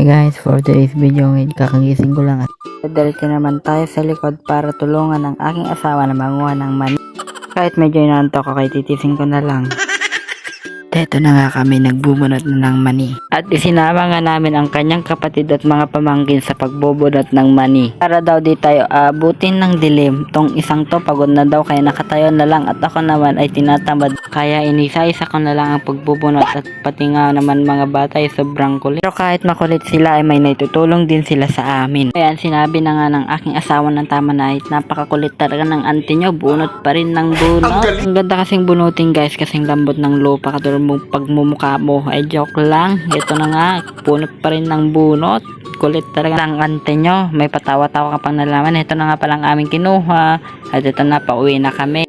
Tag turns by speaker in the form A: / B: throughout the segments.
A: Hi guys, for today's video ngayon kakagising ko lang at diretso naman tayo sa likod para tulungan ang aking asawa na manguha ng mani. Kahit medyo inaantok ako, titisin ko na lang. Eto na nga kami, nagbubunot na ng mani. At isinama nga namin ang kanyang kapatid at mga pamangkin sa pagbubunot ng mani. Para daw di tayo abutin ng dilim. Tong isang to pagod na daw kaya nakatayo na lang at ako naman ay tinatamad. Kaya inisa-isa ko na lang ang pagbubunot at pati nga naman mga bata ay sobrang kulit. Pero kahit makulit sila ay may naitutulong din sila sa amin. Kaya sinabi na nga ng aking asawa ng tama na napakakulit talaga ng auntie nyo. Bunot pa rin ng bunot. Ang ganda kasing bunutin guys, kasing lambot ng lupa katulad mo pagmumukha mo. Ay joke lang. Ito na nga, bunot pa rin ng bunot. Kulit talaga ng ante nyo. May patawa-tawa ka pang nalaman. Ito na nga palang aming kinuha. At ito na, pauwi na kami.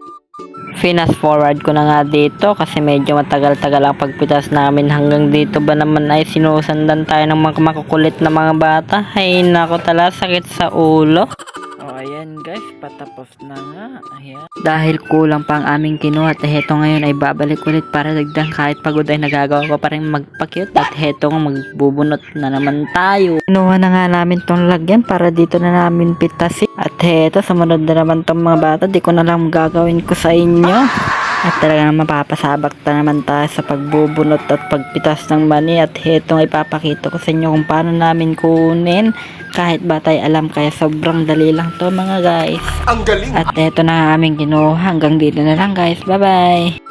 A: Fast forward ko na nga dito kasi medyo matagal-tagal ang pagpitas namin. Hanggang dito ba naman ay sinusundan tayo ng mga makukulit na mga bata. Ay nako tala, sakit sa ulo. O ayan guys, patapos na nga. Ayan. Dahil kulang pa ang aming kinuha at heto ngayon ay babalik ulit para dagdag. Kahit pagod ay nagagawa ko pa rin magpa-cute. At heto nga magbubunot na naman tayo. Kinuha na nga namin tong lagyan para dito na namin pitasin. At heto, sumunod na naman tong mga bata. Di ko na lang gagawin ko sa inyo. At talagang mapapasabak na naman tayo sa pagbubunot at pagpitas ng mani. At heto ay ipapakita ko sa inyo kung paano namin kunin. Kahit batay alam, kaya sobrang dali lang to mga guys.
B: Ang galing!
A: At heto na ang aming kinuha. Hanggang dito na lang guys. Bye bye!